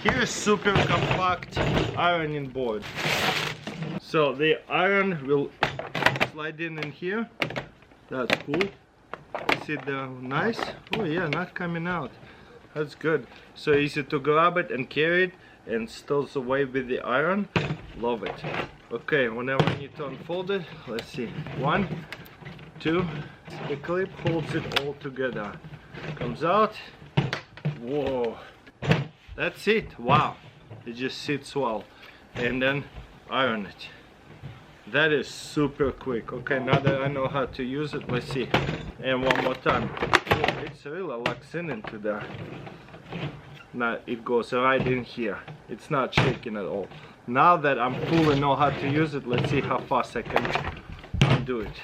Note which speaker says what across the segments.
Speaker 1: Here's super compact ironing board. So the iron will slide in here. That's cool. See the nice? Oh yeah, not coming out. That's good. So easy to grab it and carry it and stows away with the iron. Love it. Okay, whenever I need to unfold it, let's see. 1, 2. The clip holds it all together. Comes out. Whoa. That's it. Wow. It just sits well. And then iron it. That is super quick. Okay, now that I know how to use it, let's see. And one more time. Oh, it's really locks into there. Now it goes right in here. It's not shaking at all. Now that I'm fully know how to use it, let's see how fast I can undo it.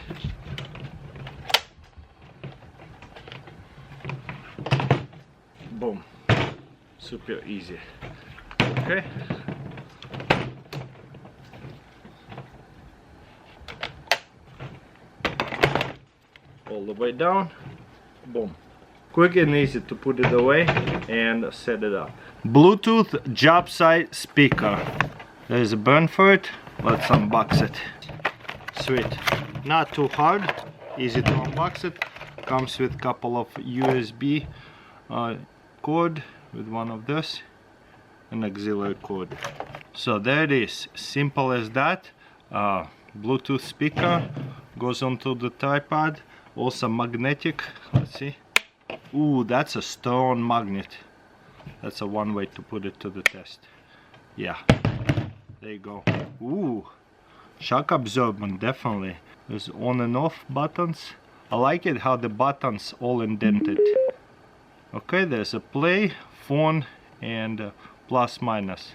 Speaker 1: Boom. Super easy. Okay. All the way down. Boom. Quick and easy to put it away and set it up. Bluetooth job site speaker. There's a burn for it. Let's unbox it. Sweet. Not too hard. Easy to unbox it. Comes with a couple of USB cord with one of this. An auxiliary cord. So there it is. Simple as that. Bluetooth speaker goes onto the tripod. Also magnetic. Let's see. Ooh, that's a stone magnet. That's a one way to put it to the test. Yeah. There you go. Ooh. Shock absorbent, definitely. There's on and off buttons. I like it how the buttons all indented. Okay, there's a play, phone, and plus minus.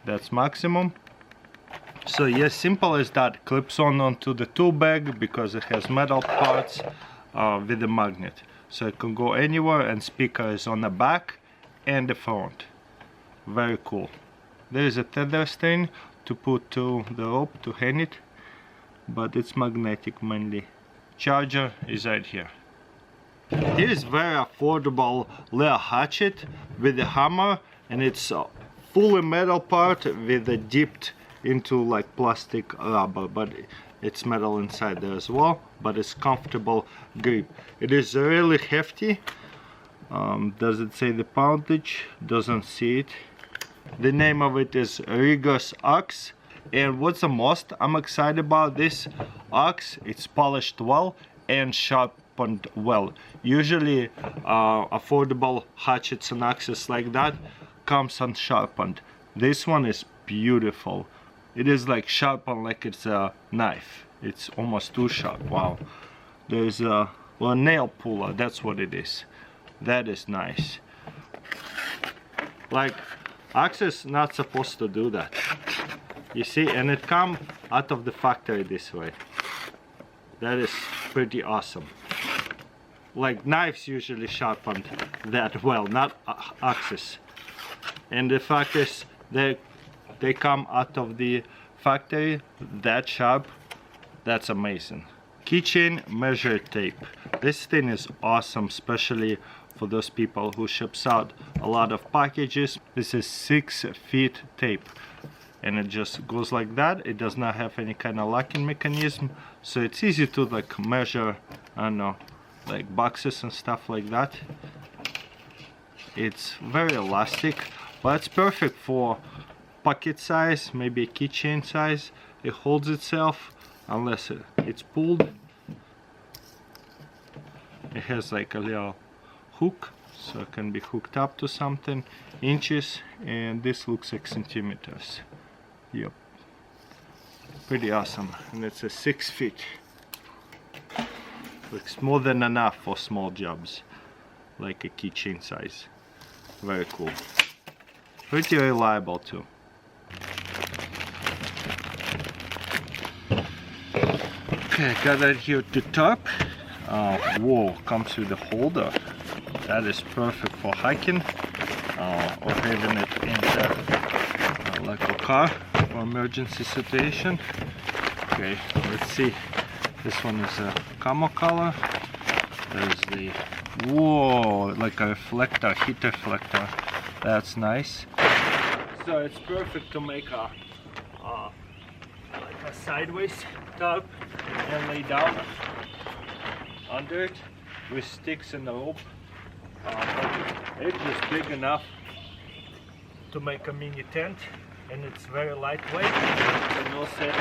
Speaker 1: That's maximum. So yes, simple as that. Clips on onto the tool bag because it has metal parts with the magnet. So it can go anywhere, and speaker is on the back and the front. Very cool. There is a tether string to put to the rope to hang it, but it's magnetic mainly. Charger is right here. Here is very affordable little hatchet with a hammer, and it's a fully metal part with a dipped into like plastic rubber, but it's metal inside there as well, but it's comfortable grip. It is really hefty. Does it say the poundage? Doesn't see it. The name of it is Rigorous Axe. And what's the most I'm excited about this axe? It's polished well and sharpened well. Usually affordable hatchets and axes like that comes unsharpened. This one is beautiful. It is like sharpened like it's a knife. It's almost too sharp. Wow. There's a nail puller. That's what it is. That is nice. Like, axes not supposed to do that. You see, and it comes out of the factory this way. That is pretty awesome. Like knives usually sharpened that well, not axes. And the fact is they come out of the factory that sharp. That's amazing. Keychain measure tape. This thing is awesome, especially for those people who ships out a lot of packages. This is 6 feet tape, and it just goes like that. It does not have any kind of locking mechanism, so it's easy to like measure, I don't know, like boxes and stuff like that. It's very elastic, but it's perfect for pocket size, maybe a keychain size. It holds itself unless it's pulled. It has like a little hook, so it can be hooked up to something. Inches, and this looks like centimeters. Yep, pretty awesome. And it's a 6 feet. Looks more than enough for small jobs, like a keychain size. Very cool. Pretty reliable too. Okay, I got that here at the top. Whoa, comes with a holder. That is perfect for hiking or having it in the like a car for emergency situation. Okay, let's see. This one is a camo color. There's the, whoa, like a reflector, heat reflector. That's nice. So it's perfect to make a like a sideways tarp and lay down under it with sticks and a rope. It is big enough to make a mini tent, and it's very lightweight. And also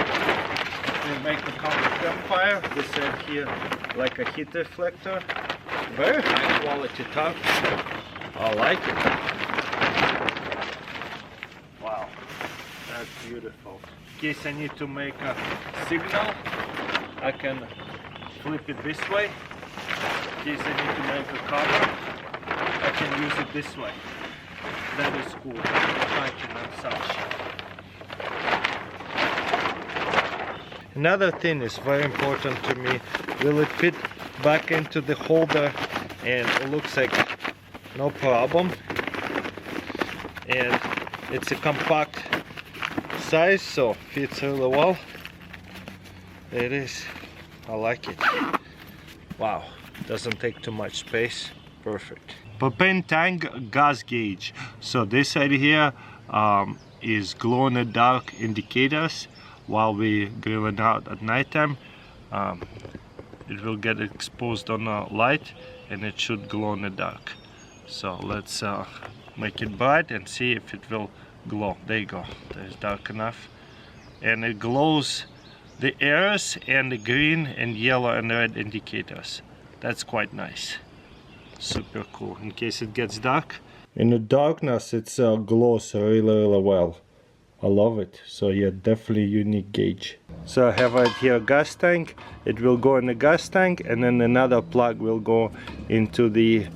Speaker 1: to make a common campfire. This have here like a heat reflector. Very high quality tarp. I like it. Wow, that's beautiful. In case I need to make a signal, I can flip it this way. In case I need to make a cover, I can use it this way. That is cool. Hiking and such. Another thing is very important to me. Will it fit back into the holder? And it looks like no problem. And it's a compact size, so fits really well. It is. I like it. Wow, doesn't take too much space. Perfect. Propane tank gas gauge. So this side here is glow in the dark indicators. While we grilling out at nighttime, it will get exposed on the light and it should glow in the dark. So let's make it bright and see if it will glow. There you go. There's dark enough, and it glows the arrows and the green and yellow and red indicators. That's quite nice. Super cool in case it gets dark. In the darkness it glows really well. I love it. So yeah, definitely unique gauge. So I have right here a gas tank. It will go in the gas tank, and then another plug will go into the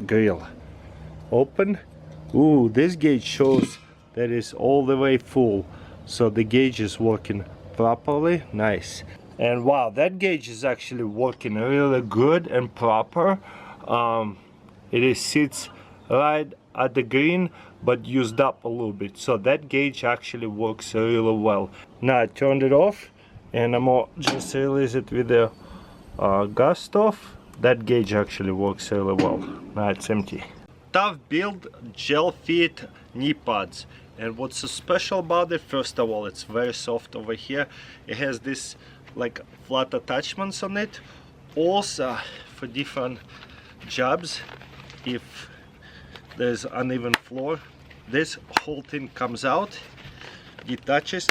Speaker 1: grill. Open. Ooh, this gauge shows that it's all the way full. So the gauge is working properly. Nice. And wow, that gauge is actually working really good and proper. It sits right at the green, but used up a little bit. So that gauge actually works really well. Now I turned it off, and I'm gonna just release it with the gas stove. That gauge actually works really well. Now it's empty. Tough build gel fit knee pads. And what's so special about it? First of all, it's very soft over here. It has this like flat attachments on it. Also for different jobs, if there's uneven floor, this whole thing comes out, detaches,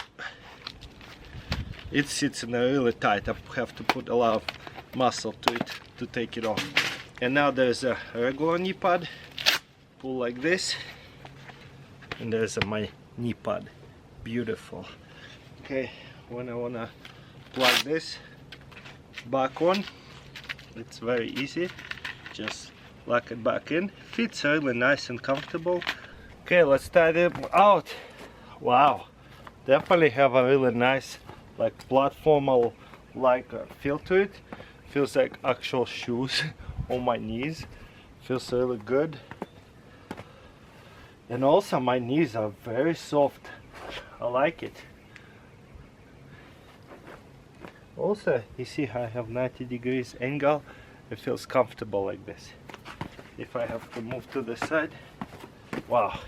Speaker 1: it sits in a really tight. I have to put a lot of muscle to it to take it off. And now there's a regular knee pad, pull like this, and there's my knee pad. Beautiful. Okay, when I wanna plug this back on, it's very easy. Just lock it back in. Fits really nice and comfortable. Okay, let's try it out. Wow, definitely have a really nice like platformal like feel to it. Feels like actual shoes on my knees. Feels really good. And also my knees are very soft. I like it. Also, you see how I have 90 degrees angle. It feels comfortable like this. If I have to move to the side, wow,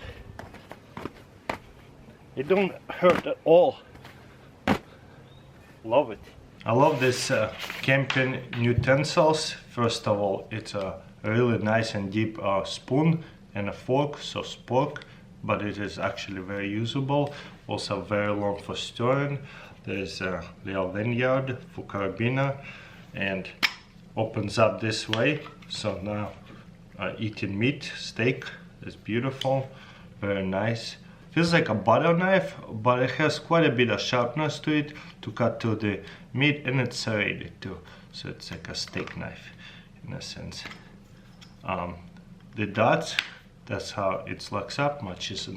Speaker 1: it don't hurt at all. Love it. I love this camping utensils. First of all, it's a really nice and deep spoon and a fork, so spork, but it is actually very usable. Also very long for storing. There's a little lanyard for carabiner, and opens up this way. So now eating meat, steak is beautiful, very nice. Feels like a butter knife, but it has quite a bit of sharpness to it to cut to the meat, and it's serrated too. So it's like a steak knife in a sense. The dots, that's how it locks up, matches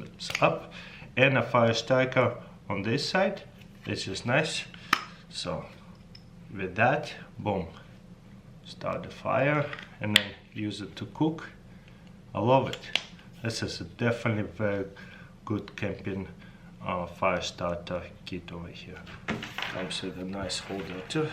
Speaker 1: up, and a fire striker on this side. It's just nice. So with that, boom, start the fire and then use it to cook. I love it. This is a definitely very good camping fire starter kit over here. Comes with a nice holder too.